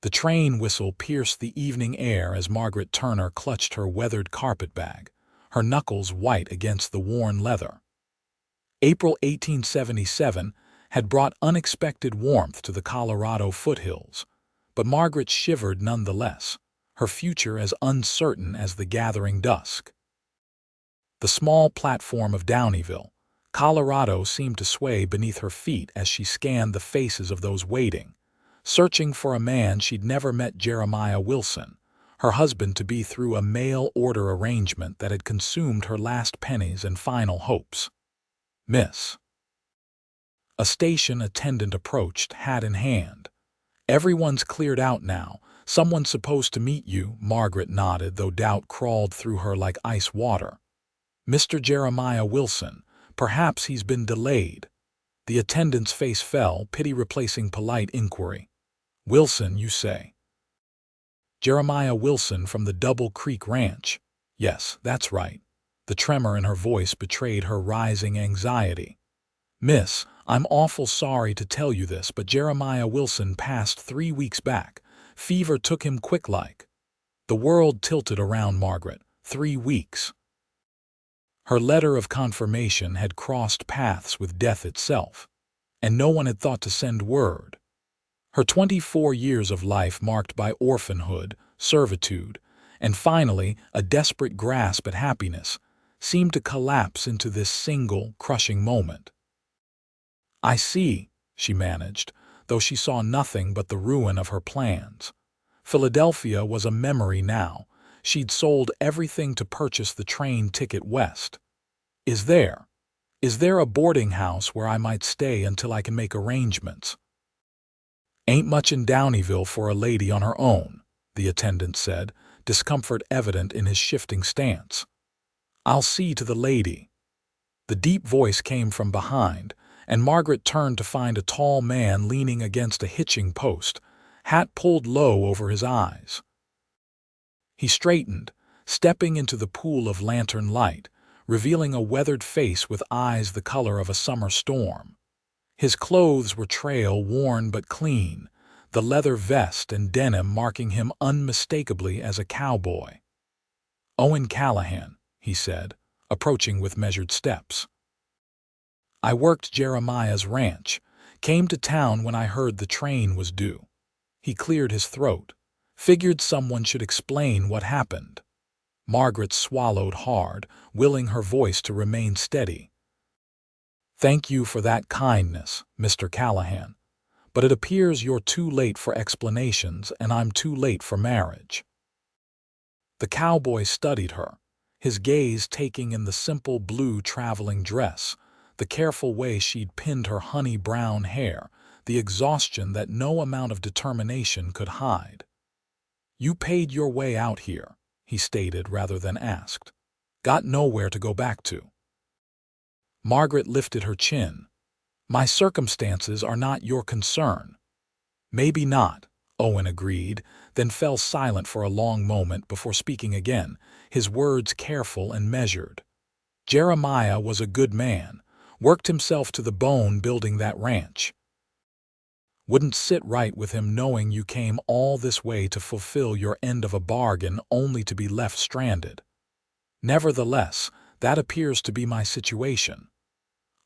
The train whistle pierced the evening air as Margaret Turner clutched her weathered carpetbag, her knuckles white against the worn leather. April 1877 had brought unexpected warmth to the Colorado foothills, but Margaret shivered nonetheless, her future as uncertain as the gathering dusk. The small platform of Downieville, Colorado, seemed to sway beneath her feet as she scanned the faces of those waiting, searching for a man she'd never met. Jeremiah Wilson, her husband-to-be, through a mail-order arrangement that had consumed her last pennies and final hopes. "Miss." A station attendant approached, hat in hand. "Everyone's cleared out now. Someone's supposed to meet you." Margaret nodded, though doubt crawled through her like ice water. "Mr. Jeremiah Wilson. Perhaps he's been delayed." The attendant's face fell, pity replacing polite inquiry. "Wilson, you say?" "Jeremiah Wilson from the Double Creek Ranch." "Yes, that's right." The tremor in her voice betrayed her rising anxiety. "Miss, I'm awful sorry to tell you this, but Jeremiah Wilson passed 3 weeks back. Fever took him quick-like." The world tilted around Margaret. 3 weeks. Her letter of confirmation had crossed paths with death itself, and no one had thought to send word. Her 24 years of life marked by orphanhood, servitude, and finally a desperate grasp at happiness seemed to collapse into this single, crushing moment. "I see," she managed, though she saw nothing but the ruin of her plans. Philadelphia was a memory now. She'd sold everything to purchase the train ticket west. Is there a boarding house where I might stay until I can make arrangements?" "Ain't much in Downieville for a lady on her own," the attendant said, discomfort evident in his shifting stance. "I'll see to the lady." The deep voice came from behind, and Margaret turned to find a tall man leaning against a hitching post, hat pulled low over his eyes. He straightened, stepping into the pool of lantern light, revealing a weathered face with eyes the color of a summer storm. His clothes were trail-worn but clean, the leather vest and denim marking him unmistakably as a cowboy. "Owen Callahan," he said, approaching with measured steps. "I worked Jeremiah's ranch, came to town when I heard the train was due." He cleared his throat. "Figured someone should explain what happened." Margaret swallowed hard, willing her voice to remain steady. "Thank you for that kindness, Mr. Callahan, but it appears you're too late for explanations and I'm too late for marriage." The cowboy studied her, his gaze taking in the simple blue traveling dress, the careful way she'd pinned her honey-brown hair, the exhaustion that no amount of determination could hide. "You paid your way out here," he stated rather than asked. "Got nowhere to go back to." Margaret lifted her chin. "My circumstances are not your concern." "Maybe not," Owen agreed, then fell silent for a long moment before speaking again, his words careful and measured. "Jeremiah was a good man, worked himself to the bone building that ranch. Wouldn't sit right with him knowing you came all this way to fulfill your end of a bargain only to be left stranded. Nevertheless, that appears to be my situation."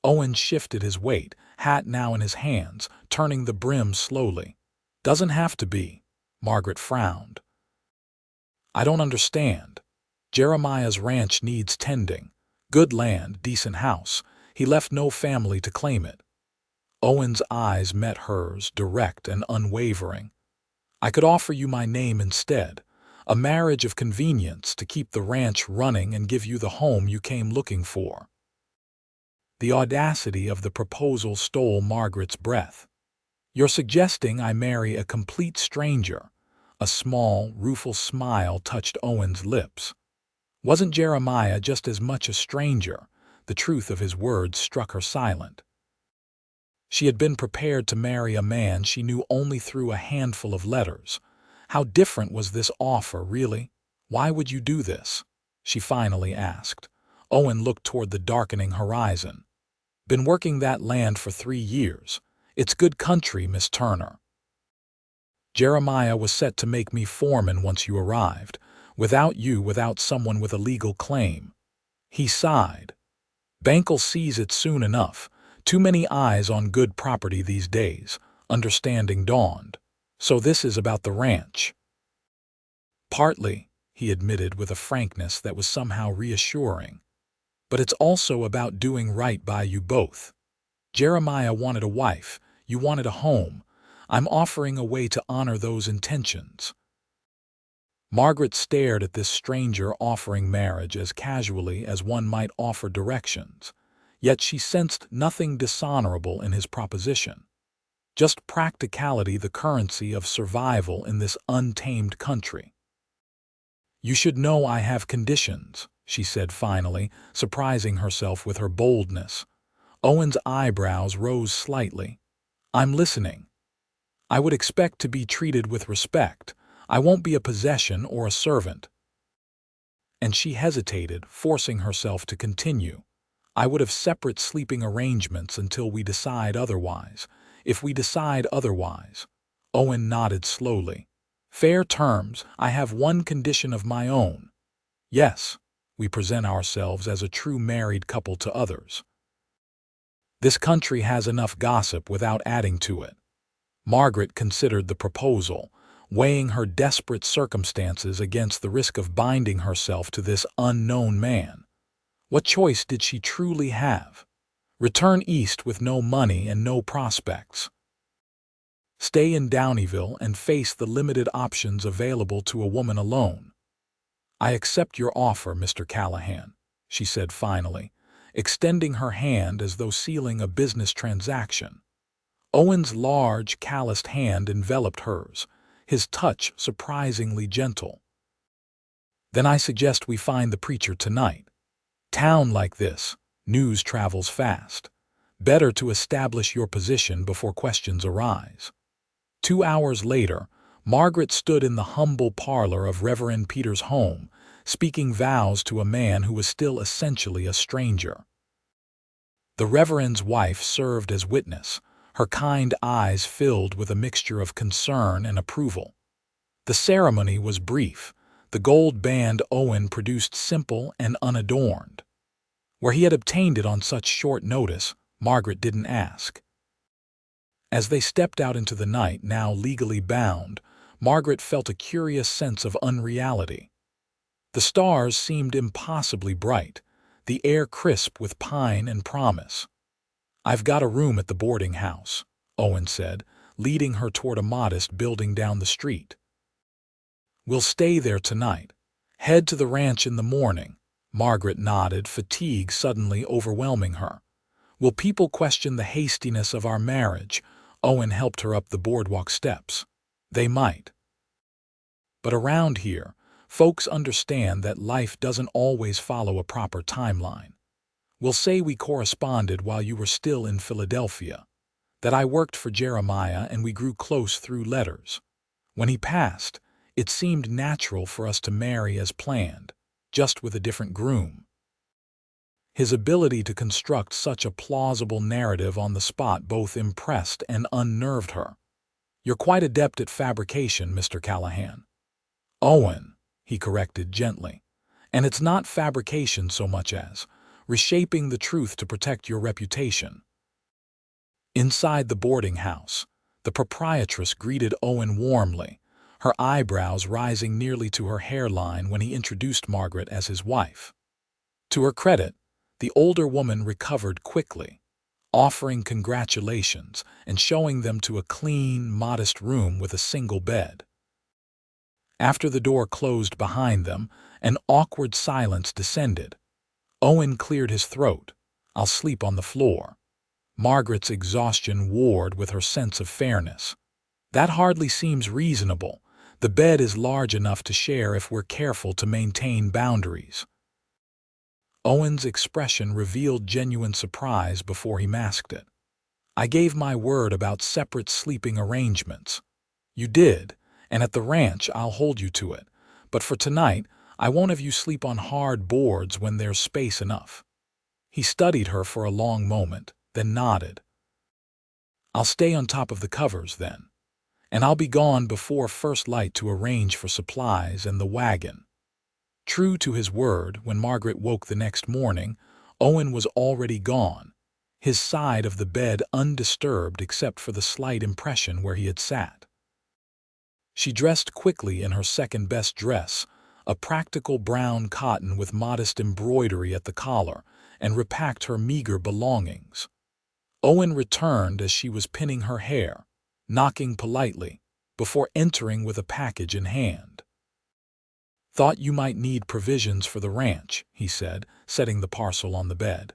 Owen shifted his weight, hat now in his hands, turning the brim slowly. "Doesn't have to be." Margaret frowned. "I don't understand. Jeremiah's ranch needs tending. Good land, decent house. He left no family to claim it." Owen's eyes met hers, direct and unwavering. "I could offer you my name instead, a marriage of convenience to keep the ranch running and give you the home you came looking for." The audacity of the proposal stole Margaret's breath. "You're suggesting I marry a complete stranger?" A small, rueful smile touched Owen's lips. Wasn't Jeremiah just as much a stranger? The truth of his words struck her silent. She had been prepared to marry a man she knew only through a handful of letters. How different was this offer, really? "Why would you do this?" she finally asked. Owen looked toward the darkening horizon. "Been working that land for 3 years. It's good country, Miss Turner." Jeremiah was set to make me foreman once you arrived, without someone with a legal claim. He sighed. Bank'll seize it soon enough. Too many eyes on good property these days. Understanding dawned. So this is about the ranch. Partly, he admitted with a frankness that was somehow reassuring. But it's also about doing right by you both. Jeremiah wanted a wife. You wanted a home. I'm offering a way to honor those intentions. Margaret stared at this stranger offering marriage as casually as one might offer directions, yet she sensed nothing dishonorable in his proposition. Just practicality, the currency of survival in this untamed country. You should know I have conditions, she said finally, surprising herself with her boldness. Owen's eyebrows rose slightly. I'm listening. I would expect to be treated with respect. I won't be a possession or a servant. And she hesitated, forcing herself to continue. I would have separate sleeping arrangements until we decide otherwise. If we decide otherwise. Owen nodded slowly. Fair terms. I have one condition of my own. Yes, we present ourselves as a true married couple to others. This country has enough gossip without adding to it. Margaret considered the proposal, weighing her desperate circumstances against the risk of binding herself to this unknown man. What choice did she truly have? Return east with no money and no prospects. Stay in Downieville and face the limited options available to a woman alone. I accept your offer, Mr. Callahan, she said finally, extending her hand as though sealing a business transaction. Owen's large, calloused hand enveloped hers, his touch surprisingly gentle. Then I suggest we find the preacher tonight. Town like this, news travels fast. Better to establish your position before questions arise. 2 hours later, Margaret stood in the humble parlor of Reverend Peter's home, speaking vows to a man who was still essentially a stranger. The Reverend's wife served as witness, her kind eyes filled with a mixture of concern and approval. The ceremony was brief. The gold band Owen produced simple and unadorned. Where he had obtained it on such short notice, Margaret didn't ask. As they stepped out into the night, now legally bound, Margaret felt a curious sense of unreality. The stars seemed impossibly bright, the air crisp with pine and promise. I've got a room at the boarding house, Owen said, leading her toward a modest building down the street. We'll stay there tonight. Head to the ranch in the morning. Margaret nodded, fatigue suddenly overwhelming her. Will people question the hastiness of our marriage? Owen helped her up the boardwalk steps. They might. But around here, folks understand that life doesn't always follow a proper timeline. We'll say we corresponded while you were still in Philadelphia, that I worked for Jeremiah and we grew close through letters. When he passed, it seemed natural for us to marry as planned, just with a different groom. His ability to construct such a plausible narrative on the spot both impressed and unnerved her. You're quite adept at fabrication, Mr. Callahan. Owen, he corrected gently. And it's not fabrication so much as reshaping the truth to protect your reputation. Inside the boarding house, the proprietress greeted Owen warmly, her eyebrows rising nearly to her hairline when he introduced Margaret as his wife. To her credit, the older woman recovered quickly, offering congratulations and showing them to a clean, modest room with a single bed. After the door closed behind them, an awkward silence descended. Owen cleared his throat. I'll sleep on the floor. Margaret's exhaustion warred with her sense of fairness. That hardly seems reasonable. The bed is large enough to share if we're careful to maintain boundaries. Owen's expression revealed genuine surprise before he masked it. I gave my word about separate sleeping arrangements. You did, and at the ranch I'll hold you to it. But for tonight, I won't have you sleep on hard boards when there's space enough. He studied her for a long moment, then nodded. I'll stay on top of the covers then. and I'll be gone before first light to arrange for supplies and the wagon." True to his word, when Margaret woke the next morning, Owen was already gone, his side of the bed undisturbed except for the slight impression where he had sat. She dressed quickly in her second-best dress, a practical brown cotton with modest embroidery at the collar, and repacked her meager belongings. Owen returned as she was pinning her hair, knocking politely, before entering with a package in hand. "Thought you might need provisions for the ranch," he said, setting the parcel on the bed.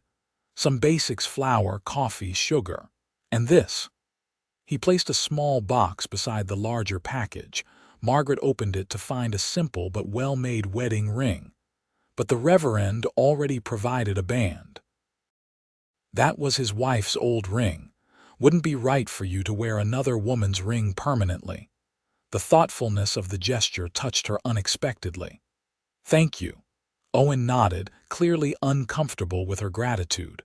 "Some basics: flour, coffee, sugar. And this." He placed a small box beside the larger package. Margaret opened it to find a simple but well-made wedding ring. But the Reverend already provided a band. That was his wife's old ring. Wouldn't be right for you to wear another woman's ring permanently. The thoughtfulness of the gesture touched her unexpectedly. "Thank you." Owen nodded, clearly uncomfortable with her gratitude.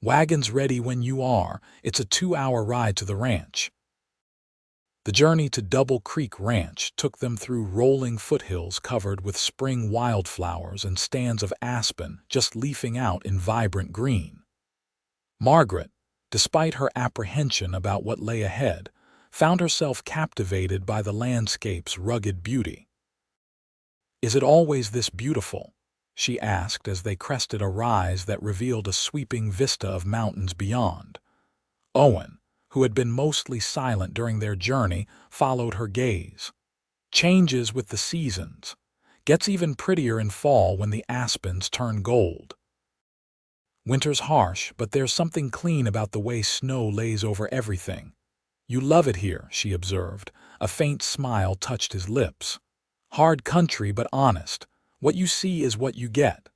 "Wagon's ready when you are. It's a 2-hour ride to the ranch." The journey to Double Creek Ranch took them through rolling foothills covered with spring wildflowers and stands of aspen just leafing out in vibrant green. Margaret, despite her apprehension about what lay ahead, found herself captivated by the landscape's rugged beauty. "Is it always this beautiful?" she asked as they crested a rise that revealed a sweeping vista of mountains beyond. Owen, who had been mostly silent during their journey, followed her gaze. "Changes with the seasons. Gets even prettier in fall when the aspens turn gold. Winter's harsh, but there's something clean about the way snow lays over everything. You love it here," she observed. A faint smile touched his lips. "Hard country but honest. What you see is what you get."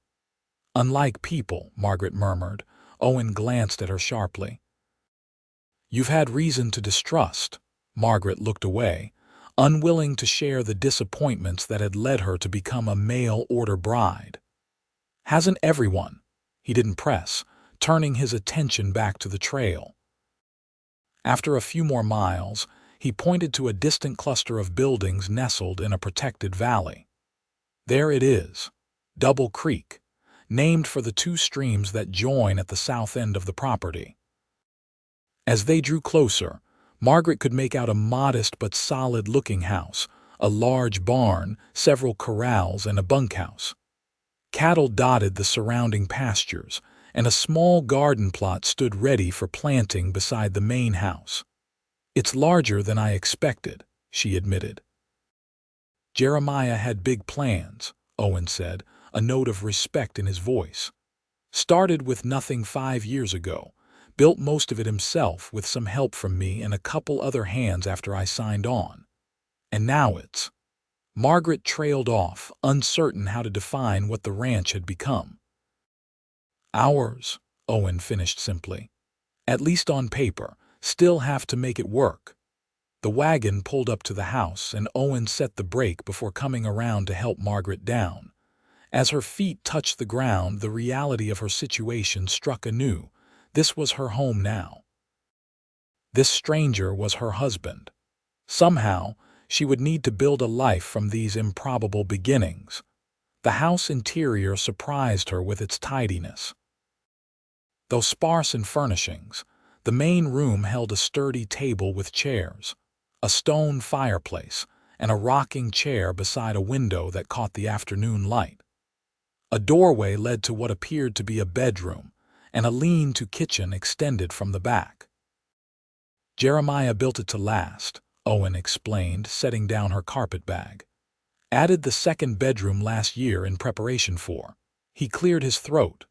"Unlike people," Margaret murmured. Owen glanced at her sharply. "You've had reason to distrust." Margaret looked away, unwilling to share the disappointments that had led her to become a mail-order bride. "Hasn't everyone?" He didn't press, turning his attention back to the trail. After a few more miles, he pointed to a distant cluster of buildings nestled in a protected valley. "There it is, Double Creek, named for the 2 streams that join at the south end of the property." As they drew closer, Margaret could make out a modest but solid-looking house, a large barn, several corrals, and a bunkhouse. Cattle dotted the surrounding pastures, and a small garden plot stood ready for planting beside the main house. "It's larger than I expected," she admitted. "Jeremiah had big plans," Owen said, a note of respect in his voice. "Started with nothing 5 years ago, built most of it himself with some help from me and a couple other hands after I signed on. And now it's—" Margaret trailed off, uncertain how to define what the ranch had become. "Ours," Owen finished simply. "At least on paper. Still have to make it work." The wagon pulled up to the house, and Owen set the brake before coming around to help Margaret down. As her feet touched the ground, the reality of her situation struck anew. This was her home now. This stranger was her husband. Somehow, she would need to build a life from these improbable beginnings. The house interior surprised her with its tidiness. Though sparse in furnishings, the main room held a sturdy table with chairs, a stone fireplace, and a rocking chair beside a window that caught the afternoon light. A doorway led to what appeared to be a bedroom, and a lean-to kitchen extended from the back. "Jeremiah built it to last," Owen explained, setting down her carpet bag. "Added the second bedroom last year in preparation for—" He cleared his throat.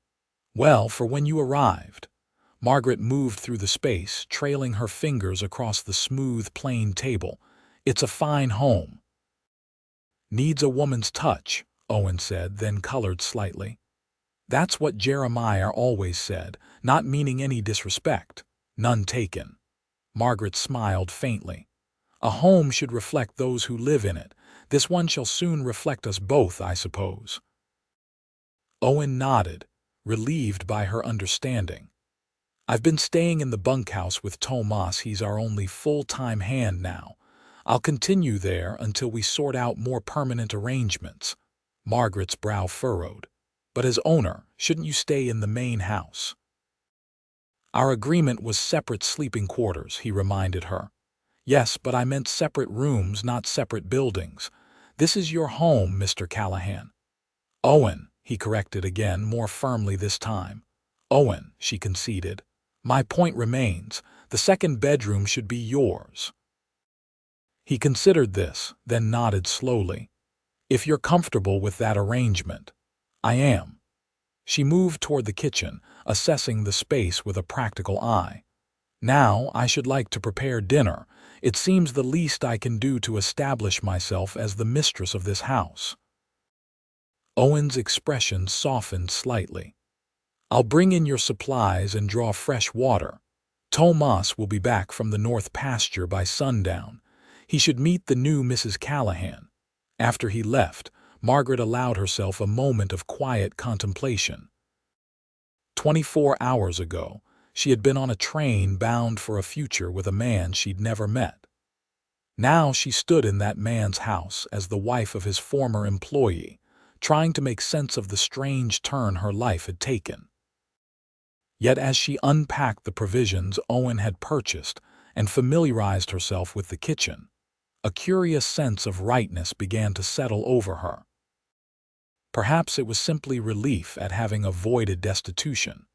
"Well, for when you arrived." Margaret moved through the space, trailing her fingers across the smooth, plain table. "It's a fine home." "Needs a woman's touch," Owen said, then colored slightly. "That's what Jeremiah always said, not meaning any disrespect. None taken." Margaret smiled faintly. "A home should reflect those who live in it. This one shall soon reflect us both, I suppose." Owen nodded, relieved by her understanding. "I've been staying in the bunkhouse with Tomas. He's our only full-time hand now. I'll continue there until we sort out more permanent arrangements. Margaret's brow furrowed. But as owner, shouldn't you stay in the main house? Our agreement was separate sleeping quarters, he reminded her. Yes, but I meant separate rooms, not separate buildings. This is your home, Mr. Callahan. Owen, he corrected again, more firmly this time. Owen, she conceded. My point remains. The second bedroom should be yours. He considered this, then nodded slowly. If you're comfortable with that arrangement. I am. She moved toward the kitchen, assessing the space with a practical eye. Now I should like to prepare dinner. It seems the least I can do to establish myself as the mistress of this house. Owen's expression softened slightly. I'll bring in your supplies and draw fresh water. Tomas will be back from the north pasture by sundown. He should meet the new Mrs. Callahan. After he left, Margaret allowed herself a moment of quiet contemplation. 24 hours ago, she had been on a train bound for a future with a man she'd never met. Now she stood in that man's house as the wife of his former employee, trying to make sense of the strange turn her life had taken. Yet as she unpacked the provisions Owen had purchased and familiarized herself with the kitchen, a curious sense of rightness began to settle over her. Perhaps it was simply relief at having avoided destitution.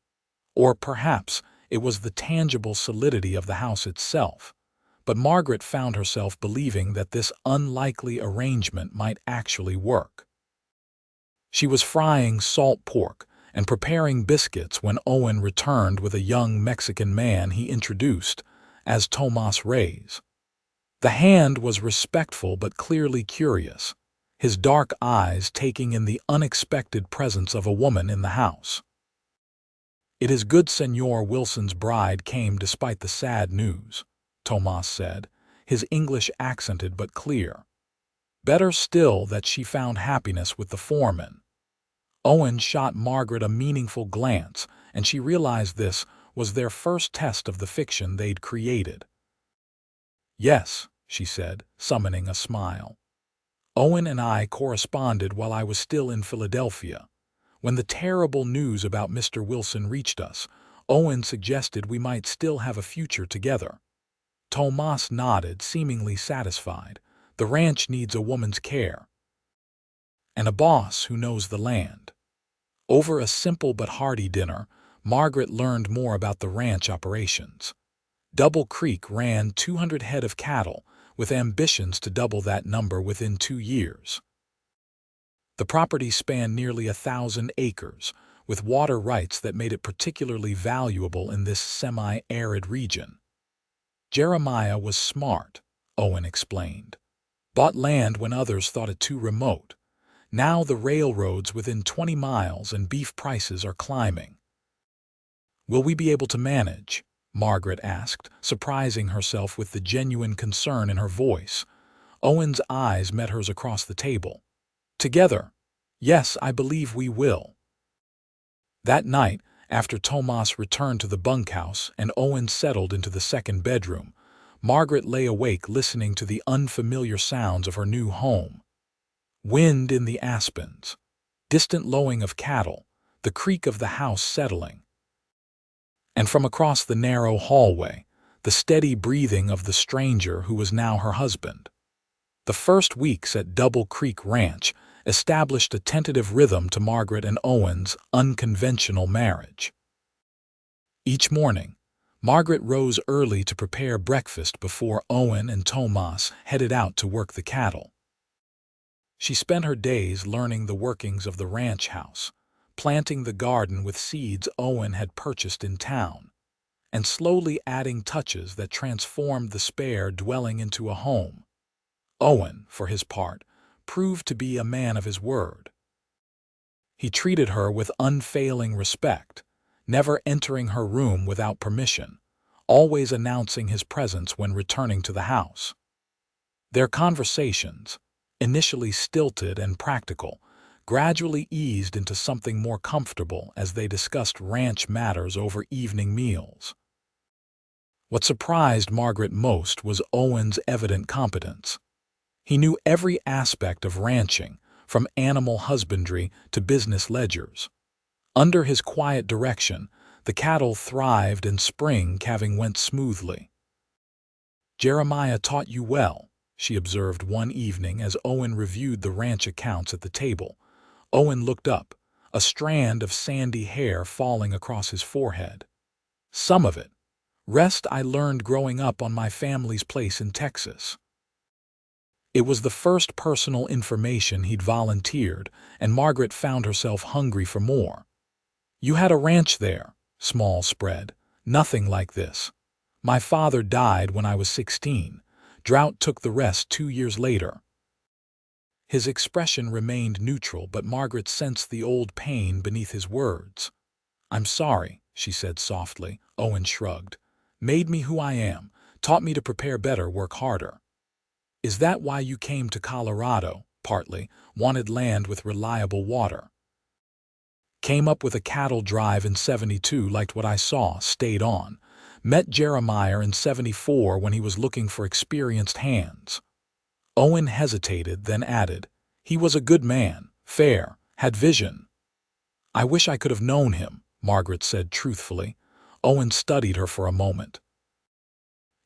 Or perhaps it was the tangible solidity of the house itself. But Margaret found herself believing that this unlikely arrangement might actually work. She was frying salt pork and preparing biscuits when Owen returned with a young Mexican man he introduced as Tomas Reyes. The hand was respectful but clearly curious, his dark eyes taking in the unexpected presence of a woman in the house. It is good Senor Wilson's bride came despite the sad news, Tomas said, his English accented but clear. Better still that she found happiness with the foreman. Owen shot Margaret a meaningful glance, and she realized this was their first test of the fiction they'd created. Yes, she said, summoning a smile. Owen and I corresponded while I was still in Philadelphia. When the terrible news about Mr. Wilson reached us, Owen suggested we might still have a future together. Tomas nodded, seemingly satisfied. The ranch needs a woman's care. And a boss who knows the land. Over a simple but hearty dinner, Margaret learned more about the ranch operations. Double Creek ran 200 head of cattle, with ambitions to double that number within 2 years. The property spanned nearly 1,000 acres, with water rights that made it particularly valuable in this semi-arid region. Jeremiah was smart, Owen explained. Bought land when others thought it too remote. Now the railroad's within 20 miles and beef prices are climbing. Will we be able to manage? Margaret asked, surprising herself with the genuine concern in her voice. Owen's eyes met hers across the table. Together. Yes, I believe we will. That night, after Tomas returned to the bunkhouse and Owen settled into the second bedroom, Margaret lay awake listening to the unfamiliar sounds of her new home. Wind in the aspens, distant lowing of cattle, the creak of the house settling. And from across the narrow hallway, the steady breathing of the stranger who was now her husband. The first weeks at Double Creek Ranch established a tentative rhythm to Margaret and Owen's unconventional marriage. Each morning, Margaret rose early to prepare breakfast before Owen and Tomas headed out to work the cattle. She spent her days learning the workings of the ranch house, planting the garden with seeds Owen had purchased in town, and slowly adding touches that transformed the spare dwelling into a home. Owen, for his part, proved to be a man of his word. He treated her with unfailing respect, never entering her room without permission, always announcing his presence when returning to the house. Their conversations, initially stilted and practical, gradually eased into something more comfortable as they discussed ranch matters over evening meals. What surprised Margaret most was Owen's evident competence. He knew every aspect of ranching, from animal husbandry to business ledgers. Under his quiet direction, the cattle thrived and spring calving went smoothly. "Jeremiah taught you well," she observed one evening as Owen reviewed the ranch accounts at the table. Owen looked up, a strand of sandy hair falling across his forehead. "Some of it. Rest I learned growing up on my family's place in Texas." It was the first personal information he'd volunteered, and Margaret found herself hungry for more. "You had a ranch there," small spread. "Nothing like this. My father died when I was 16. Drought took the rest 2 years later." His expression remained neutral, but Margaret sensed the old pain beneath his words. "I'm sorry," she said softly. Owen shrugged. "Made me who I am, taught me to prepare better, work harder." "Is that why you came to Colorado?" "Partly. Wanted land with reliable water. Came up with a cattle drive in '72, liked what I saw, stayed on. Met Jeremiah in '74 when he was looking for experienced hands." Owen hesitated, then added, "He was a good man, fair, had vision." "I wish I could have known him," Margaret said truthfully. Owen studied her for a moment.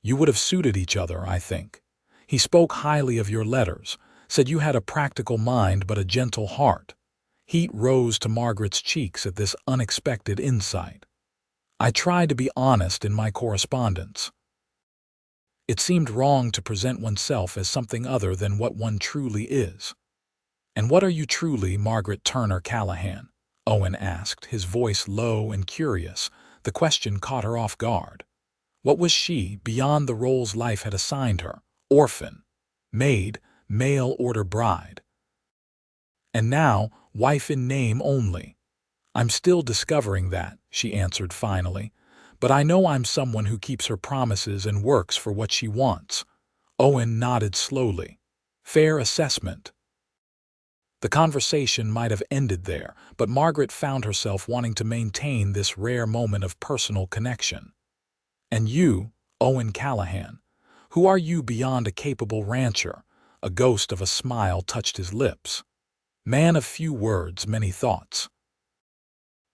"You would have suited each other, I think. He spoke highly of your letters, said you had a practical mind but a gentle heart." Heat rose to Margaret's cheeks at this unexpected insight. "I tried to be honest in my correspondence. It seemed wrong to present oneself as something other than what one truly is." "And what are you truly, Margaret Turner Callahan?" Owen asked, his voice low and curious. The question caught her off guard. What was she, beyond the roles life had assigned her? Orphan, maid, mail-order bride. And now, wife in name only. "I'm still discovering that," she answered finally. "But I know I'm someone who keeps her promises and works for what she wants." Owen nodded slowly. "Fair assessment." The conversation might have ended there, but Margaret found herself wanting to maintain this rare moment of personal connection. "And you, Owen Callahan, who are you beyond a capable rancher?" A ghost of a smile touched his lips. "Man of few words, many thoughts.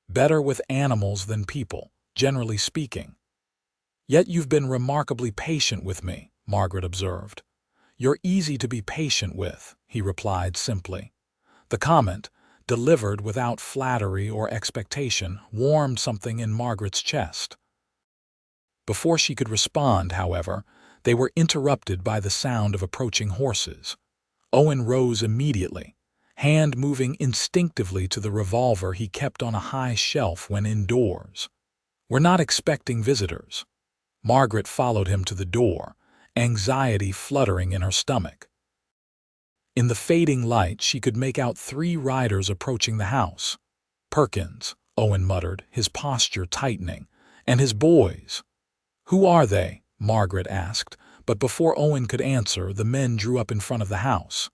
Better with animals than people, generally speaking." "Yet you've been remarkably patient with me," Margaret observed. "You're easy to be patient with," he replied simply. The comment, delivered without flattery or expectation, warmed something in Margaret's chest. Before she could respond, however, they were interrupted by the sound of approaching horses. Owen rose immediately, hand moving instinctively to the revolver he kept on a high shelf when indoors. "We're not expecting visitors." Margaret followed him to the door, anxiety fluttering in her stomach. In the fading light, she could make out 3 riders approaching the house. "Perkins," Owen muttered, his posture tightening, "and his boys." "Who are they?" Margaret asked, but before Owen could answer, the men drew up in front of the house.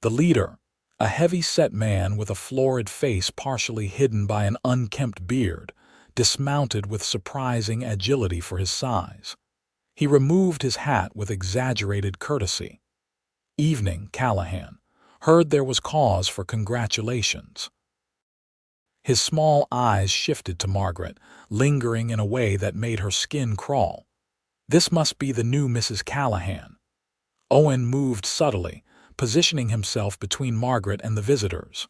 The leader, a heavy-set man with a florid face partially hidden by an unkempt beard, dismounted with surprising agility for his size. He removed his hat with exaggerated courtesy. "Evening, Callahan. Heard there was cause for congratulations." His small eyes shifted to Margaret, lingering in a way that made her skin crawl. This must be the new Mrs. Callahan. Owen moved subtly, positioning himself between Margaret and the visitors.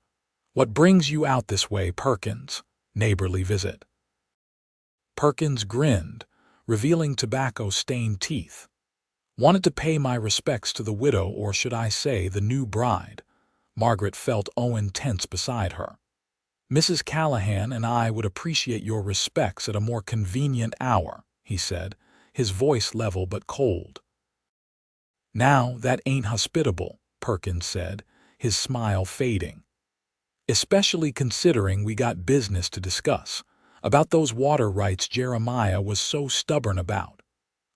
"What brings you out this way, Perkins?" Neighborly visit. Perkins grinned, revealing tobacco-stained teeth. "Wanted to pay my respects to the widow, or should I say the new bride." Margaret felt Owen tense beside her. "Mrs. Callahan and I would appreciate your respects at a more convenient hour," he said, his voice level but cold. "Now, that ain't hospitable," Perkins said, his smile fading. "Especially considering we got business to discuss, about those water rights Jeremiah was so stubborn about."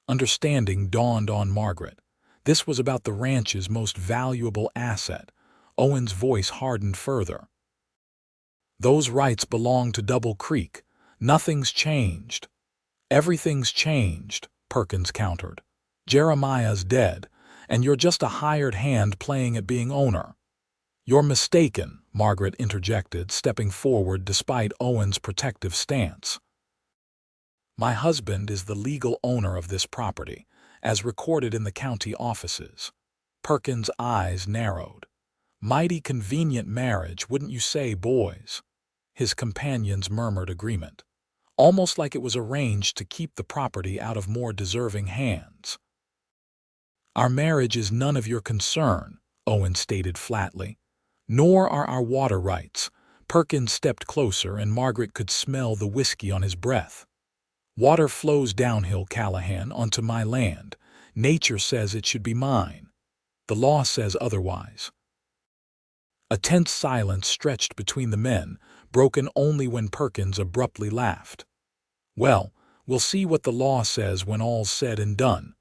Understanding dawned on Margaret. This was about the ranch's most valuable asset. Owen's voice hardened further. "Those rights belong to Double Creek. Nothing's changed." "Everything's changed," Perkins countered. "Jeremiah's dead, and you're just a hired hand playing at being owner." "You're mistaken," Margaret interjected, stepping forward despite Owen's protective stance. "My husband is the legal owner of this property, as recorded in the county offices." Perkins' eyes narrowed. "Mighty convenient marriage, wouldn't you say, boys?" His companions murmured agreement, almost like it was arranged to keep the property out of more deserving hands. "Our marriage is none of your concern," Owen stated flatly. "Nor are our water rights." Perkins stepped closer, and Margaret could smell the whiskey on his breath. "Water flows downhill, Callahan, onto my land. Nature says it should be mine. The law says otherwise." A tense silence stretched between the men, broken only when Perkins abruptly laughed. "Well, we'll see what the law says when all's said and done.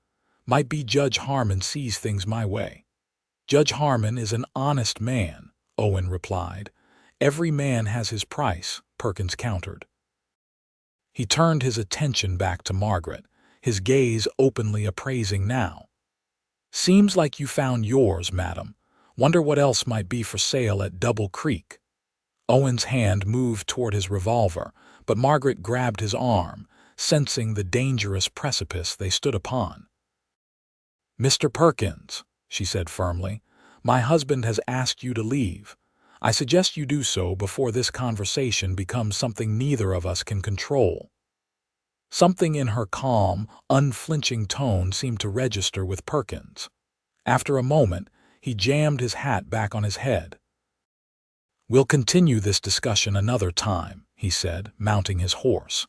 Might be Judge Harmon sees things my way." "Judge Harmon is an honest man," Owen replied. "Every man has his price," Perkins countered. He turned his attention back to Margaret, his gaze openly appraising now. "Seems like you found yours, madam. Wonder what else might be for sale at Double Creek." Owen's hand moved toward his revolver, but Margaret grabbed his arm, sensing the dangerous precipice they stood upon. "Mr. Perkins," she said firmly, "my husband has asked you to leave. I suggest you do so before this conversation becomes something neither of us can control." Something in her calm, unflinching tone seemed to register with Perkins. After a moment, he jammed his hat back on his head. "We'll continue this discussion another time," he said, mounting his horse.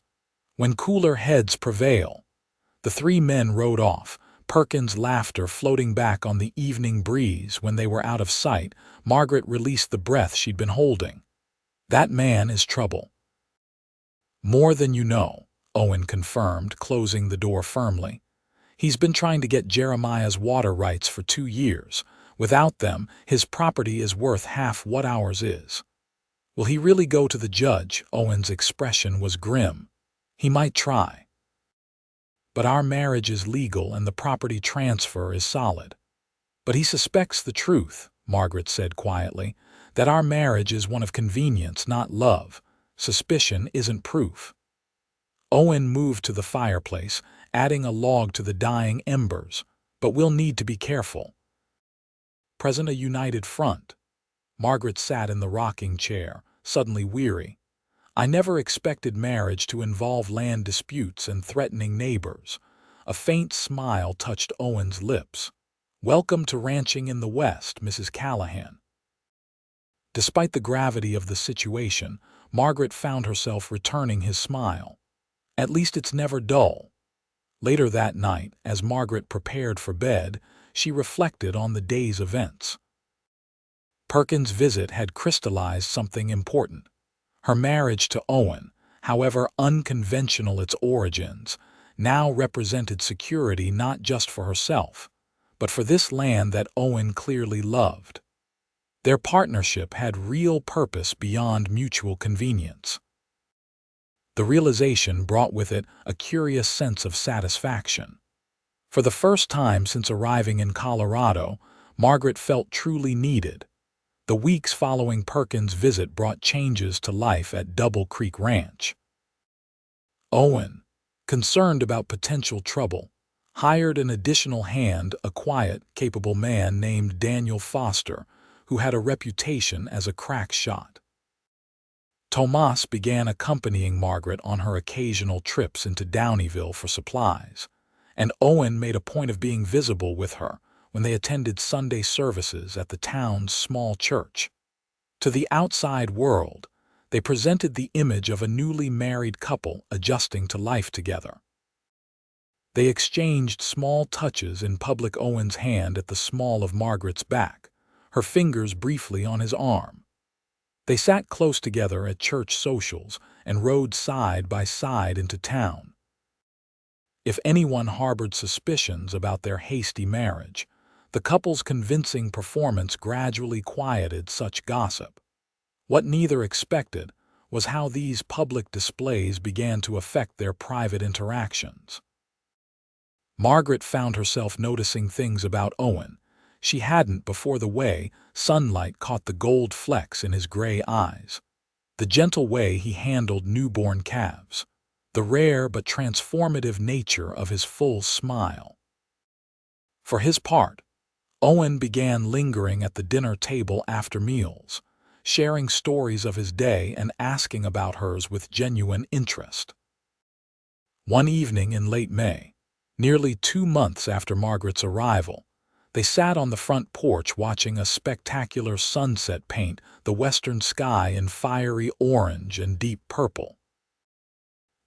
"When cooler heads prevail." The three men rode off, Perkins' laughter floating back on the evening breeze. When they were out of sight, Margaret released the breath she'd been holding. "That man is trouble." "More than you know," Owen confirmed, closing the door firmly. "He's been trying to get Jeremiah's water rights for 2 years. Without them, his property is worth half what ours is." "Will he really go to the judge?" Owen's expression was grim. "He might try. But our marriage is legal and the property transfer is solid." "But he suspects the truth," Margaret said quietly, "that our marriage is one of convenience, not love. Suspicion isn't proof." Owen moved to the fireplace, adding a log to the dying embers. "But we'll need to be careful. Present a united front." Margaret sat in the rocking chair, suddenly weary. "I never expected marriage to involve land disputes and threatening neighbors." A faint smile touched Owen's lips. "Welcome to ranching in the West, Mrs. Callahan." Despite the gravity of the situation, Margaret found herself returning his smile. "At least it's never dull." Later that night, as Margaret prepared for bed, she reflected on the day's events. Perkins' visit had crystallized something important. Her marriage to Owen, however unconventional its origins, now represented security not just for herself, but for this land that Owen clearly loved. Their partnership had real purpose beyond mutual convenience. The realization brought with it a curious sense of satisfaction. For the first time since arriving in Colorado, Margaret felt truly needed. The weeks following Perkins' visit brought changes to life at Double Creek Ranch. Owen, concerned about potential trouble, hired an additional hand, a quiet, capable man named Daniel Foster, who had a reputation as a crack shot. Tomas began accompanying Margaret on her occasional trips into Downieville for supplies, and Owen made a point of being visible with her when they attended Sunday services at the town's small church. To the outside world, they presented the image of a newly married couple adjusting to life together. They exchanged small touches in public. Owen's hand at the small of Margaret's back, her fingers briefly on his arm. They sat close together at church socials and rode side by side into town. If anyone harbored suspicions about their hasty marriage, the couple's convincing performance gradually quieted such gossip. What neither expected was how these public displays began to affect their private interactions. Margaret found herself noticing things about Owen she hadn't before: the way sunlight caught the gold flecks in his gray eyes, the gentle way he handled newborn calves, the rare but transformative nature of his full smile. For his part, Owen began lingering at the dinner table after meals, sharing stories of his day and asking about hers with genuine interest. One evening in late May, nearly 2 months after Margaret's arrival, they sat on the front porch watching a spectacular sunset paint the western sky in fiery orange and deep purple.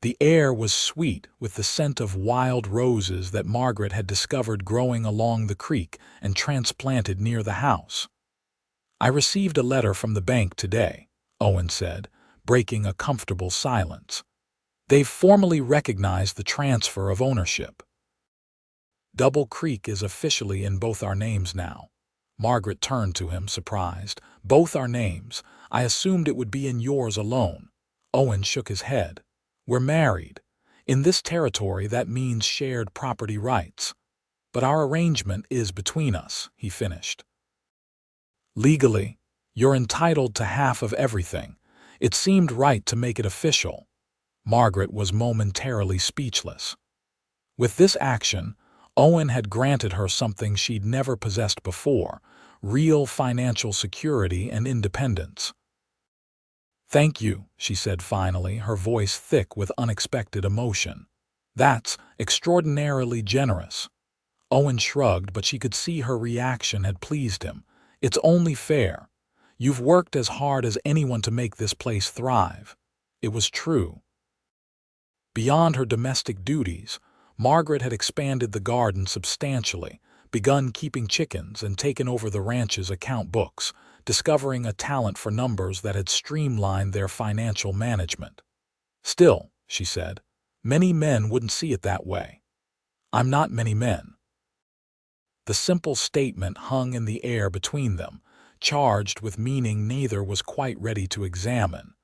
The air was sweet with the scent of wild roses that Margaret had discovered growing along the creek and transplanted near the house. "I received a letter from the bank today," Owen said, breaking a comfortable silence. "They've formally recognized the transfer of ownership. Double Creek is officially in both our names now." Margaret turned to him, surprised. "Both our names? I assumed it would be in yours alone." Owen shook his head. "We're married. In this territory that means shared property rights. But our arrangement is between us," he finished. "Legally, you're entitled to half of everything. It seemed right to make it official." Margaret was momentarily speechless. With this action, Owen had granted her something she'd never possessed before: real financial security and independence. "Thank you," she said finally, her voice thick with unexpected emotion. "That's extraordinarily generous." Owen shrugged, but she could see her reaction had pleased him. "It's only fair. You've worked as hard as anyone to make this place thrive." It was true. Beyond her domestic duties, Margaret had expanded the garden substantially, begun keeping chickens, and taken over the ranch's account books, discovering a talent for numbers that had streamlined their financial management. "Still," she said, "many men wouldn't see it that way." "I'm not many men." The simple statement hung in the air between them, charged with meaning neither was quite ready to examine.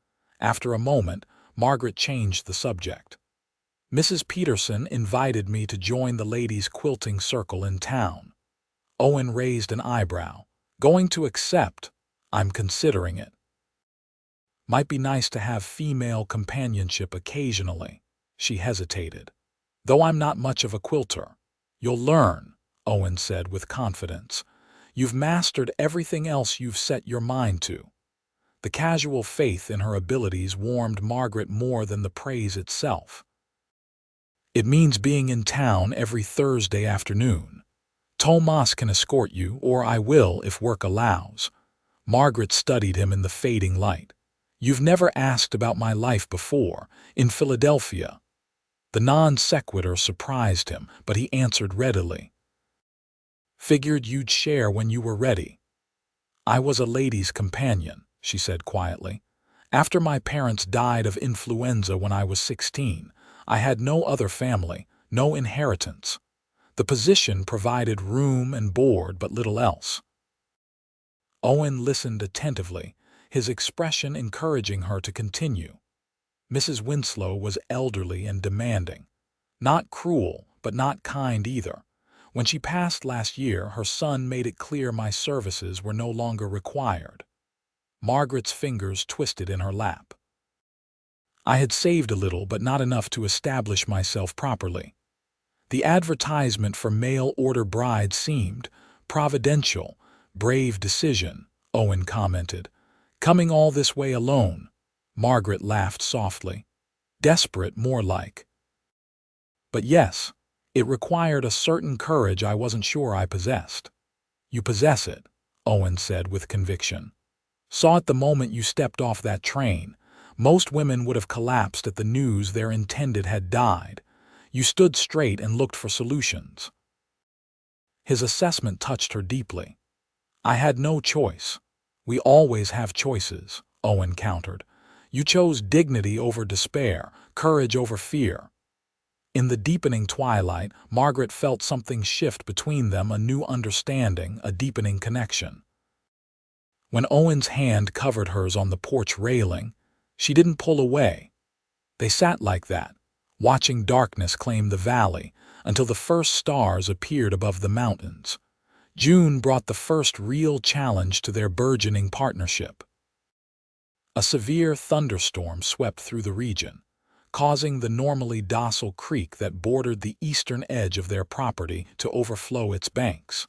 After a moment, Margaret changed the subject. "Mrs. Peterson invited me to join the ladies' quilting circle in town." Owen raised an eyebrow. "Going to accept?" "I'm considering it. Might be nice to have female companionship occasionally." She hesitated. "Though I'm not much of a quilter." "You'll learn," Owen said with confidence. "You've mastered everything else you've set your mind to." The casual faith in her abilities warmed Margaret more than the praise itself. "It means being in town every Thursday afternoon. Tomas can escort you, or I will if work allows." Margaret studied him in the fading light. "You've never asked about my life before, in Philadelphia." The non sequitur surprised him, but he answered readily. "Figured you'd share when you were ready." "I was a lady's companion," she said quietly. "After my parents died of influenza when I was 16, I had no other family, no inheritance. The position provided room and board, but little else." Owen listened attentively, his expression encouraging her to continue. Mrs. Winslow was elderly and demanding. Not cruel, but not kind either. When she passed last year, her son made it clear my services were no longer required. Margaret's fingers twisted in her lap. "I had saved a little, but not enough to establish myself properly." The advertisement for mail-order brides seemed providential. "Brave decision," Owen commented. "Coming all this way alone." Margaret laughed softly. "Desperate, more like." "But yes, it required a certain courage I wasn't sure I possessed." "You possess it," Owen said with conviction. "Saw it the moment you stepped off that train. Most women would have collapsed at the news their intended had died. You stood straight and looked for solutions." His assessment touched her deeply. "I had no choice." "We always have choices," Owen countered. "You chose dignity over despair, courage over fear." In the deepening twilight, Margaret felt something shift between them, a new understanding, a deepening connection. When Owen's hand covered hers on the porch railing, She didn't pull away. They sat like that, watching darkness claim the valley until the first stars appeared above the mountains. June brought the first real challenge to their burgeoning partnership. A severe thunderstorm swept through the region, causing the normally docile creek that bordered the eastern edge of their property to overflow its banks.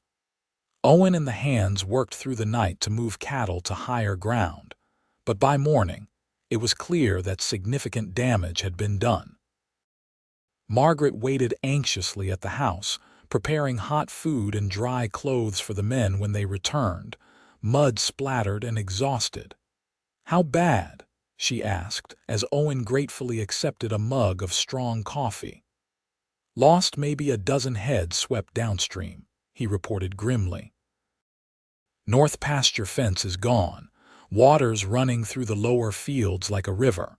Owen and the hands worked through the night to move cattle to higher ground, but by morning, it was clear that significant damage had been done. Margaret waited anxiously at the house, preparing hot food and dry clothes for the men when they returned, mud-splattered and exhausted. "How bad?" she asked, as Owen gratefully accepted a mug of strong coffee. "Lost maybe a dozen heads swept downstream," he reported grimly. "North pasture fence is gone, waters running through the lower fields like a river."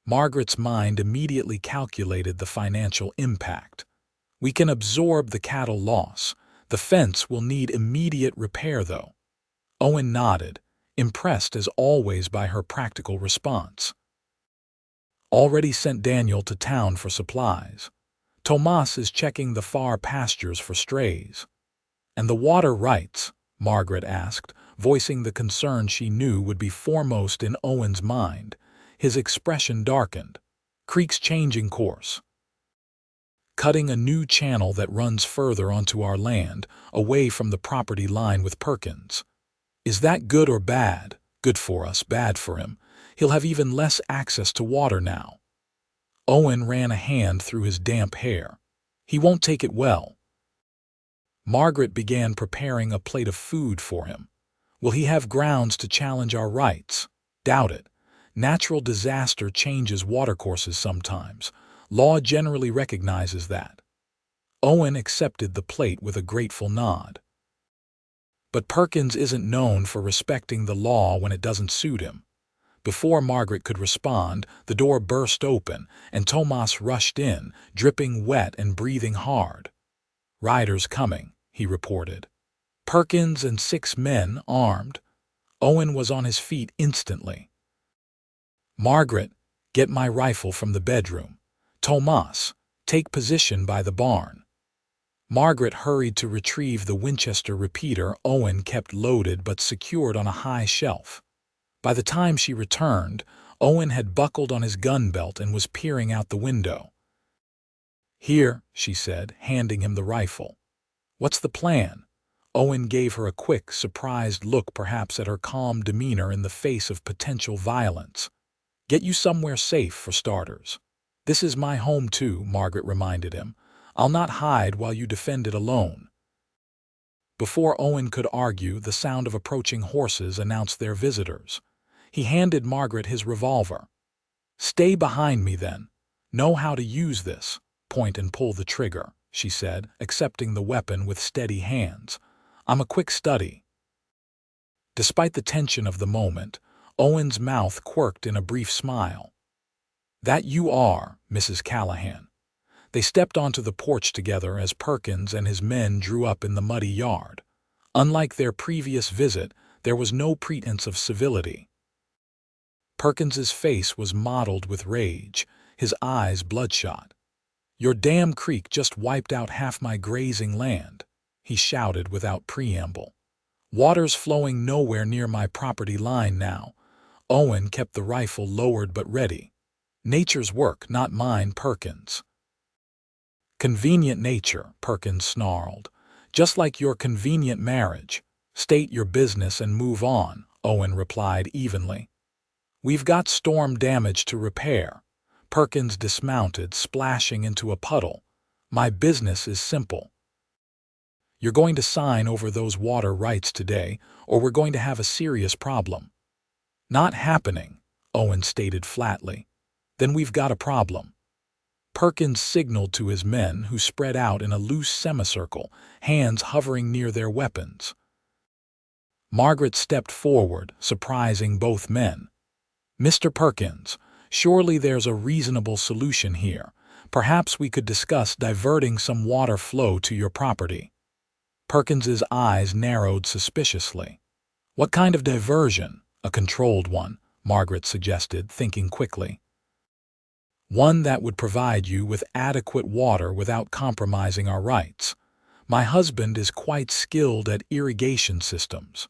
Margaret's mind immediately calculated the financial impact. "We can absorb the cattle loss. The fence will need immediate repair, though." Owen nodded, impressed as always by her practical response. "Already sent Daniel to town for supplies. Tomas is checking the far pastures for strays." "And the water rights?" Margaret asked, voicing the concern she knew would be foremost in Owen's mind. His expression darkened. "Creek's changing course. Cutting a new channel that runs further onto our land, away from the property line with Perkins." "Is that good or bad?" "Good for us, bad for him. He'll have even less access to water now." Owen ran a hand through his damp hair. "He won't take it well." Margaret began preparing a plate of food for him. "Will he have grounds to challenge our rights?" "Doubt it. Natural disaster changes watercourses sometimes. Law generally recognizes that." Owen accepted the plate with a grateful nod. "But Perkins isn't known for respecting the law when it doesn't suit him." Before Margaret could respond, the door burst open, and Tomas rushed in, dripping wet and breathing hard. "Riders coming," he reported. "Perkins and 6 men, armed." Owen was on his feet instantly. "Margaret, get my rifle from the bedroom. Tomas, take position by the barn." Margaret hurried to retrieve the Winchester repeater Owen kept loaded but secured on a high shelf. By the time she returned, Owen had buckled on his gun belt and was peering out the window. "Here," she said, handing him the rifle. "What's the plan?" Owen gave her a quick, surprised look, perhaps at her calm demeanor in the face of potential violence. "Get you somewhere safe, for starters." "This is my home too," Margaret reminded him. "I'll not hide while you defend it alone." Before Owen could argue, the sound of approaching horses announced their visitors. He handed Margaret his revolver. "Stay behind me then. Know how to use this. Point and pull the trigger," she said, accepting the weapon with steady hands. "I'm a quick study." Despite the tension of the moment, Owen's mouth quirked in a brief smile. "That you are, Mrs. Callahan." They stepped onto the porch together as Perkins and his men drew up in the muddy yard. Unlike their previous visit, there was no pretense of civility. Perkins's face was mottled with rage, his eyes bloodshot. "Your damn creek just wiped out half my grazing land," he shouted without preamble. "Water's flowing nowhere near my property line now." Owen kept the rifle lowered but ready. "Nature's work, not mine, Perkins." "Convenient nature," Perkins snarled. "Just like your convenient marriage. State your business and move on," Owen replied evenly. "We've got storm damage to repair." Perkins dismounted, splashing into a puddle. "My business is simple. You're going to sign over those water rights today, or we're going to have a serious problem." "Not happening," Owen stated flatly. "Then we've got a problem." Perkins signaled to his men, who spread out in a loose semicircle, hands hovering near their weapons. Margaret stepped forward, surprising both men. "Mr. Perkins, surely there's a reasonable solution here. Perhaps we could discuss diverting some water flow to your property." Perkins's eyes narrowed suspiciously. "What kind of diversion?" "A controlled one," Margaret suggested, thinking quickly. One that would provide you with adequate water without compromising our rights. My husband is quite skilled at irrigation systems.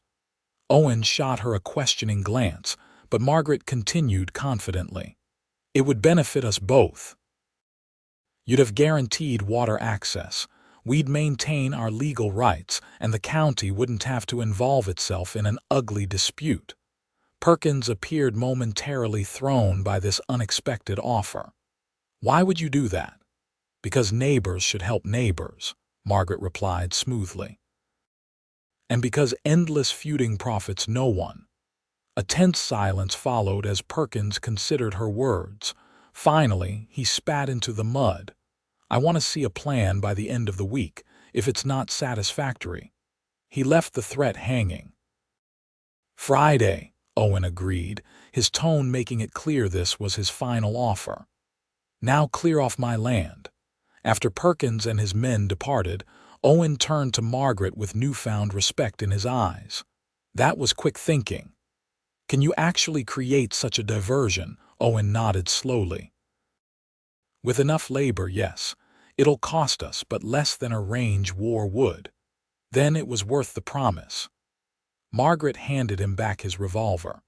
Owen shot her a questioning glance, but Margaret continued confidently. It would benefit us both. You'd have guaranteed water access. We'd maintain our legal rights, and the county wouldn't have to involve itself in an ugly dispute. Perkins appeared momentarily thrown by this unexpected offer. Why would you do that? Because neighbors should help neighbors, Margaret replied smoothly. And because endless feuding profits no one. A tense silence followed as Perkins considered her words. Finally, he spat into the mud. I want to see a plan by the end of the week, if it's not satisfactory. He left the threat hanging. Friday, Owen agreed, his tone making it clear this was his final offer. Now clear off my land. After Perkins and his men departed, Owen turned to Margaret with newfound respect in his eyes. That was quick thinking. Can you actually create such a diversion? Owen nodded slowly. With enough labor, yes. It'll cost us, but less than a range war would. Then it was worth the promise. Margaret handed him back his revolver.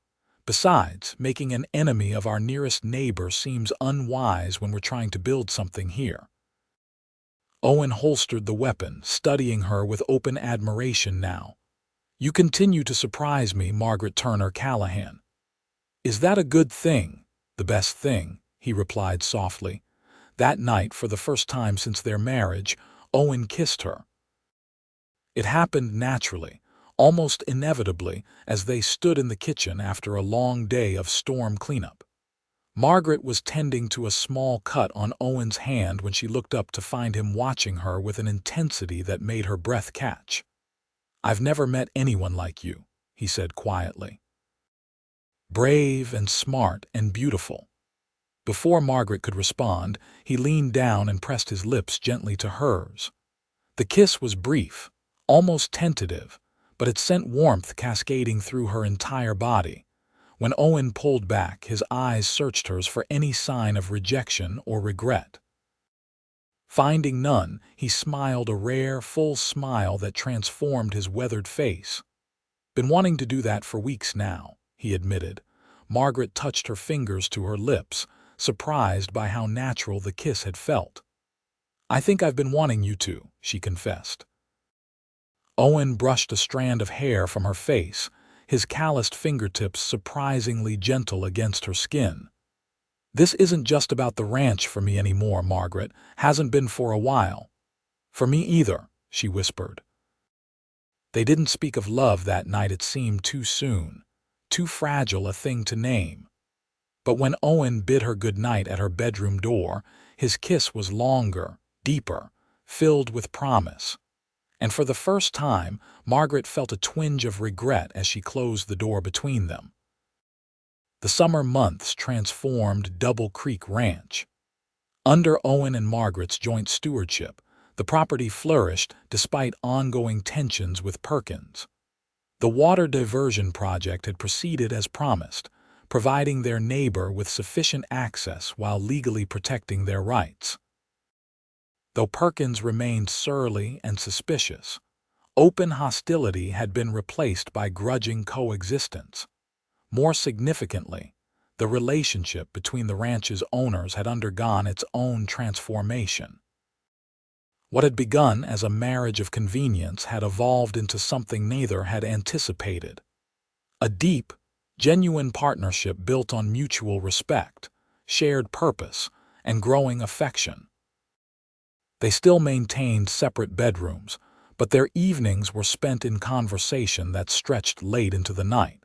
Besides, making an enemy of our nearest neighbor seems unwise when we're trying to build something here. Owen holstered the weapon, studying her with open admiration now. You continue to surprise me, Margaret Turner Callahan. Is that a good thing? The best thing, he replied softly. That night, for the first time since their marriage, Owen kissed her. It happened naturally, almost inevitably, as they stood in the kitchen after a long day of storm cleanup. Margaret was tending to a small cut on Owen's hand when she looked up to find him watching her with an intensity that made her breath catch. I've never met anyone like you, he said quietly. Brave and smart and beautiful. Before Margaret could respond, he leaned down and pressed his lips gently to hers. The kiss was brief, almost tentative, but it sent warmth cascading through her entire body. When Owen pulled back, his eyes searched hers for any sign of rejection or regret. Finding none, he smiled a rare, full smile that transformed his weathered face. Been wanting to do that for weeks now, he admitted. Margaret touched her fingers to her lips, surprised by how natural the kiss had felt. I think I've been wanting you to, she confessed. Owen brushed a strand of hair from her face, his calloused fingertips surprisingly gentle against her skin. This isn't just about the ranch for me anymore, Margaret. Hasn't been for a while. For me either, she whispered. They didn't speak of love that night. It seemed too soon, too fragile a thing to name. But when Owen bid her good night at her bedroom door, his kiss was longer, deeper, filled with promise. And for the first time, Margaret felt a twinge of regret as she closed the door between them. The summer months transformed Double Creek Ranch. Under Owen and Margaret's joint stewardship, the property flourished despite ongoing tensions with Perkins. The water diversion project had proceeded as promised, providing their neighbor with sufficient access while legally protecting their rights. Though Perkins remained surly and suspicious, open hostility had been replaced by grudging coexistence. More significantly, the relationship between the ranch's owners had undergone its own transformation. What had begun as a marriage of convenience had evolved into something neither had anticipated. A deep, genuine partnership built on mutual respect, shared purpose, and growing affection. They still maintained separate bedrooms, but their evenings were spent in conversation that stretched late into the night.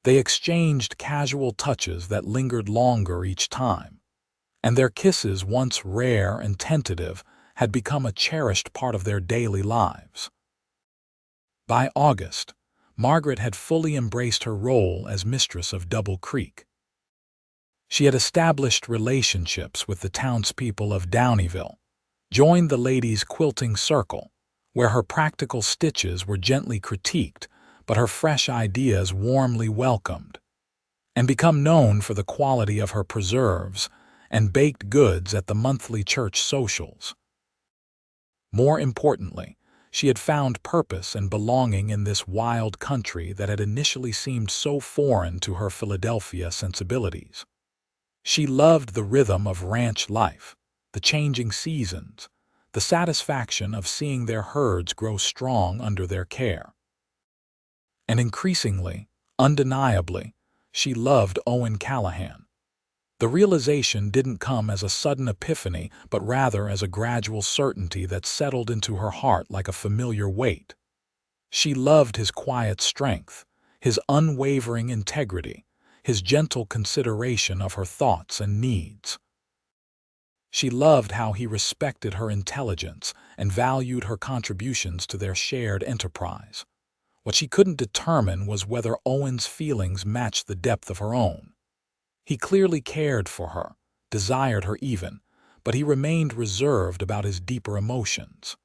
They exchanged casual touches that lingered longer each time, and their kisses, once rare and tentative, had become a cherished part of their daily lives. By August, Margaret had fully embraced her role as mistress of Double Creek. She had established relationships with the townspeople of Downieville, joined the ladies' quilting circle, where her practical stitches were gently critiqued, but her fresh ideas warmly welcomed. and become known for the quality of her preserves and baked goods at the monthly church socials. More importantly, she had found purpose and belonging in this wild country that had initially seemed so foreign to her Philadelphia sensibilities. She loved the rhythm of ranch life, the changing seasons, the satisfaction of seeing their herds grow strong under their care. And increasingly, undeniably, she loved Owen Callahan. The realization didn't come as a sudden epiphany, but rather as a gradual certainty that settled into her heart like a familiar weight. She loved his quiet strength, his unwavering integrity, his gentle consideration of her thoughts and needs. She loved how he respected her intelligence and valued her contributions to their shared enterprise. What she couldn't determine was whether Owen's feelings matched the depth of her own. He clearly cared for her, desired her even, but he remained reserved about his deeper emotions.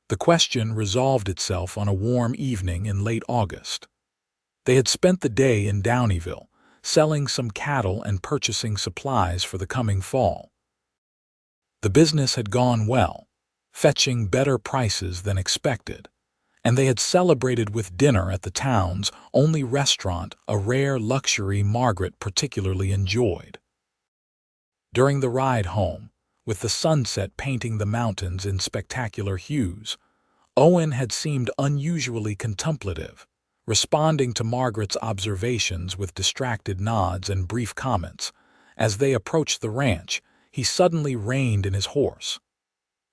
The question resolved itself on a warm evening in late August. They had spent the day in Downieville, selling some cattle and purchasing supplies for the coming fall. The business had gone well, fetching better prices than expected, and they had celebrated with dinner at the town's only restaurant, a rare luxury Margaret particularly enjoyed. During the ride home, with the sunset painting the mountains in spectacular hues, Owen had seemed unusually contemplative, responding to Margaret's observations with distracted nods and brief comments. As they approached the ranch, he suddenly reined in his horse.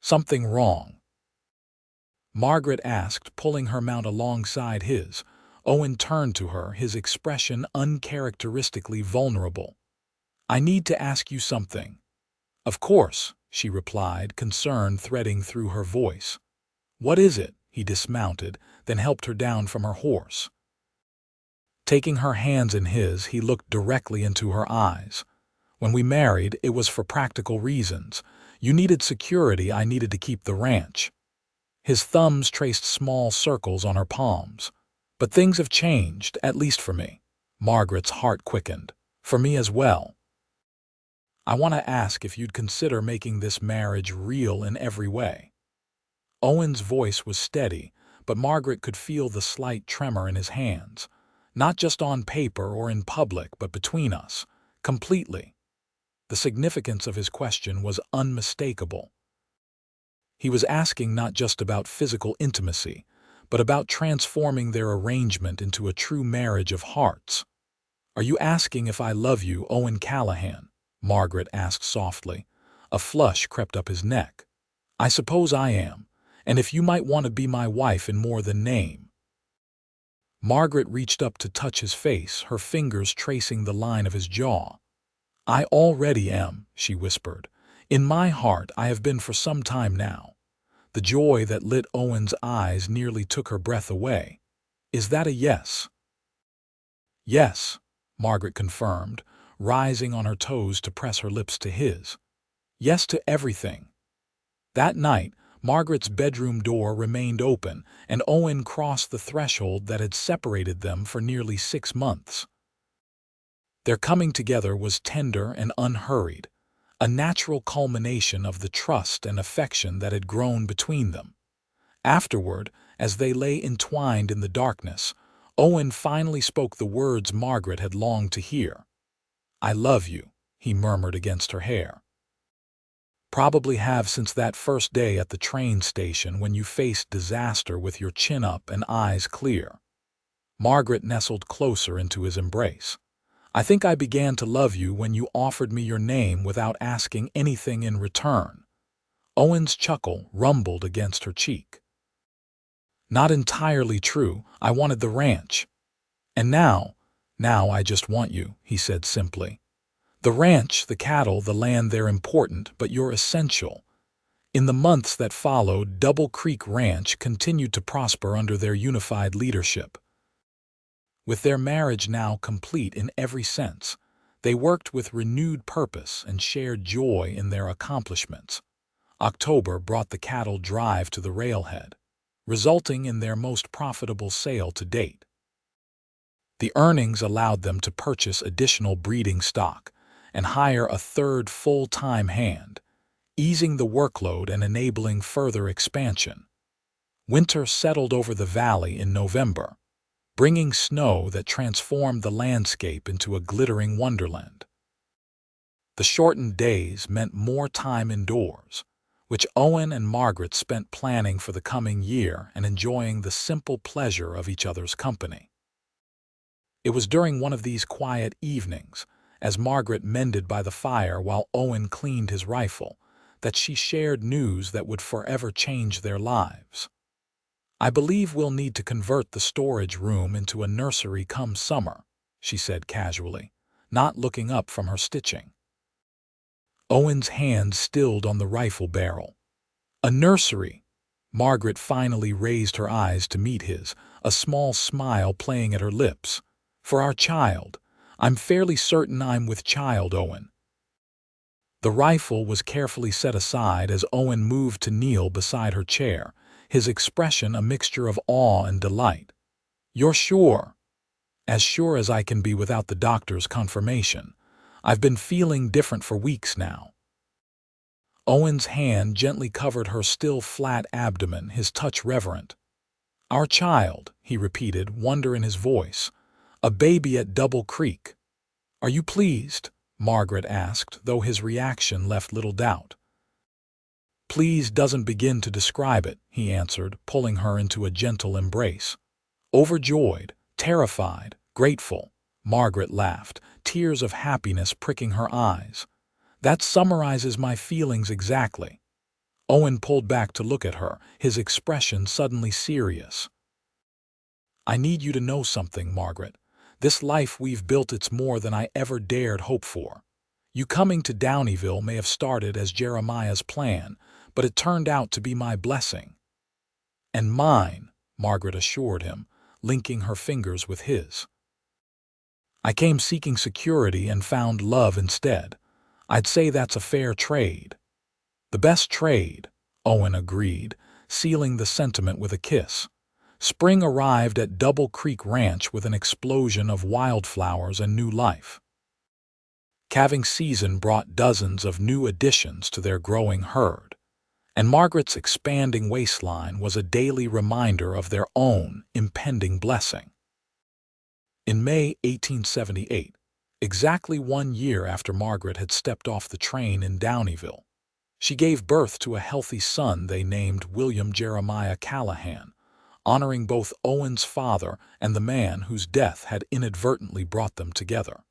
"Something wrong?" Margaret asked, pulling her mount alongside his. Owen turned to her, his expression uncharacteristically vulnerable. "I need to ask you something." "Of course," she replied, concern threading through her voice. "What is it?" He dismounted, then helped her down from her horse. Taking her hands in his, he looked directly into her eyes. "When we married, it was for practical reasons. You needed security, I needed to keep the ranch." His thumbs traced small circles on her palms. "But things have changed, at least for me." Margaret's heart quickened. "For me as well. I want to ask if you'd consider making this marriage real in every way." Owen's voice was steady, but Margaret could feel the slight tremor in his hands. "Not just on paper or in public, but between us. Completely." The significance of his question was unmistakable. He was asking not just about physical intimacy, but about transforming their arrangement into a true marriage of hearts. "Are you asking if I love you, Owen Callahan?" Margaret asked softly. A flush crept up his neck. "I suppose I am, and if you might want to be my wife in more than name." Margaret reached up to touch his face, her fingers tracing the line of his jaw. "I already am," she whispered. "In my heart I have been for some time now." The joy that lit Owen's eyes nearly took her breath away. "Is that a yes?" "Yes," Margaret confirmed, rising on her toes to press her lips to his. "Yes to everything." That night, Margaret's bedroom door remained open, and Owen crossed the threshold that had separated them for nearly 6 months. Their coming together was tender and unhurried, a natural culmination of the trust and affection that had grown between them. Afterward, as they lay entwined in the darkness, Owen finally spoke the words Margaret had longed to hear. "I love you," he murmured against her hair. "Probably have since that first day at the train station when you faced disaster with your chin up and eyes clear." Margaret nestled closer into his embrace. "I think I began to love you when you offered me your name without asking anything in return." Owen's chuckle rumbled against her cheek. "Not entirely true. I wanted the ranch. And now I just want you," he said simply. "The ranch, the cattle, the land, they're important, but you're essential." In the months that followed, Double Creek Ranch continued to prosper under their unified leadership. With their marriage now complete in every sense, they worked with renewed purpose and shared joy in their accomplishments. October brought the cattle drive to the railhead, resulting in their most profitable sale to date. The earnings allowed them to purchase additional breeding stock and hire a third full-time hand, easing the workload and enabling further expansion. Winter settled over the valley in November, bringing snow that transformed the landscape into a glittering wonderland. The shortened days meant more time indoors, which Owen and Margaret spent planning for the coming year and enjoying the simple pleasure of each other's company. It was during one of these quiet evenings, as Margaret mended by the fire while Owen cleaned his rifle, that she shared news that would forever change their lives. "I believe we'll need to convert the storage room into a nursery come summer," she said casually, not looking up from her stitching. Owen's hand stilled on the rifle barrel. "A nursery?" Margaret finally raised her eyes to meet his, a small smile playing at her lips. "For our child. I'm fairly certain I'm with child, Owen." The rifle was carefully set aside as Owen moved to kneel beside her chair, his expression a mixture of awe and delight. "You're sure?" "As sure as I can be without the doctor's confirmation. I've been feeling different for weeks now." Owen's hand gently covered her still flat abdomen, his touch reverent. "Our child," he repeated, wonder in his voice. "A baby at Double Creek." "Are you pleased?" Margaret asked, though his reaction left little doubt. "Pleased doesn't begin to describe it," he answered, pulling her into a gentle embrace. "Overjoyed, terrified, grateful," Margaret laughed, tears of happiness pricking her eyes. "That summarizes my feelings exactly." Owen pulled back to look at her, his expression suddenly serious. "I need you to know something, Margaret. This life we've built, it's more than I ever dared hope for. You coming to Downieville may have started as Jeremiah's plan, but it turned out to be my blessing." "And mine," Margaret assured him, linking her fingers with his. "I came seeking security and found love instead. I'd say that's a fair trade." "The best trade," Owen agreed, sealing the sentiment with a kiss. Spring arrived at Double Creek Ranch with an explosion of wildflowers and new life. Calving season brought dozens of new additions to their growing herd, and Margaret's expanding waistline was a daily reminder of their own impending blessing. In May 1878, exactly 1 year after Margaret had stepped off the train in Downieville, she gave birth to a healthy son they named William Jeremiah Callahan, honoring both Owen's father and the man whose death had inadvertently brought them together.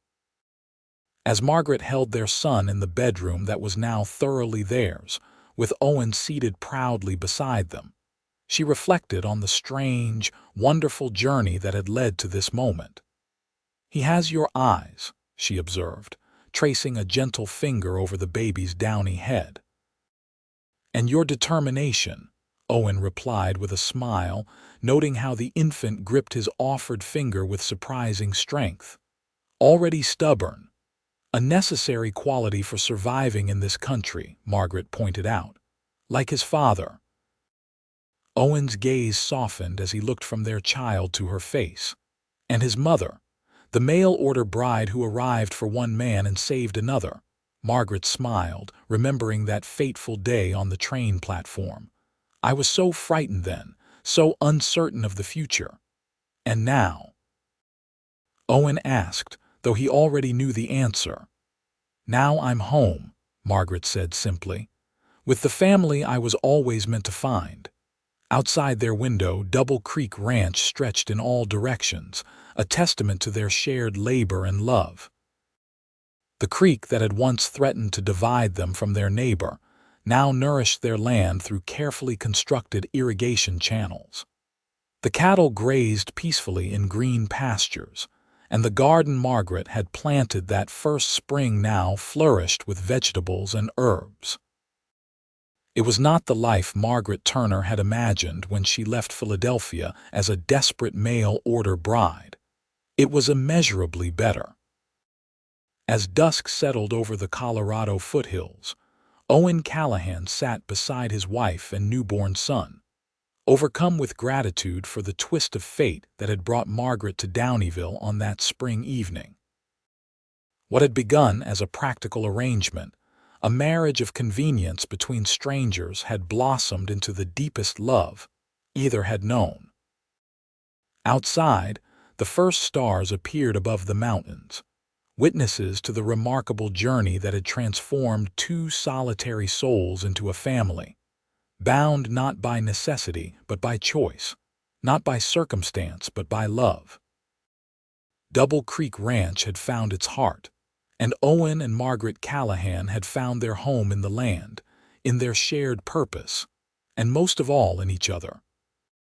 As Margaret held their son in the bedroom that was now thoroughly theirs, with Owen seated proudly beside them, she reflected on the strange, wonderful journey that had led to this moment. "He has your eyes," she observed, tracing a gentle finger over the baby's downy head. "And your determination," Owen replied with a smile, noting how the infant gripped his offered finger with surprising strength. "Already stubborn. A necessary quality for surviving in this country," Margaret pointed out. "Like his father." Owen's gaze softened as he looked from their child to her face. "And his mother, the mail-order bride who arrived for one man and saved another." Margaret smiled, remembering that fateful day on the train platform. "I was so frightened then, so uncertain of the future. And now?" Owen asked, though he already knew the answer. "Now I'm home," Margaret said simply, "with the family I was always meant to find." Outside their window, Double Creek Ranch stretched in all directions, a testament to their shared labor and love. The creek that had once threatened to divide them from their neighbor now nourished their land through carefully constructed irrigation channels. The cattle grazed peacefully in green pastures, and the garden Margaret had planted that first spring now flourished with vegetables and herbs. It was not the life Margaret Turner had imagined when she left Philadelphia as a desperate mail-order bride. It was immeasurably better. As dusk settled over the Colorado foothills, Owen Callahan sat beside his wife and newborn son. overcome with gratitude for the twist of fate that had brought Margaret to Downieville on that spring evening. What had begun as a practical arrangement, a marriage of convenience between strangers, had blossomed into the deepest love either had known. Outside, the first stars appeared above the mountains, witnesses to the remarkable journey that had transformed two solitary souls into a family, bound not by necessity but by choice, not by circumstance but by love. Double Creek Ranch had found its heart, and Owen and Margaret Callahan had found their home in the land, in their shared purpose, and most of all in each other.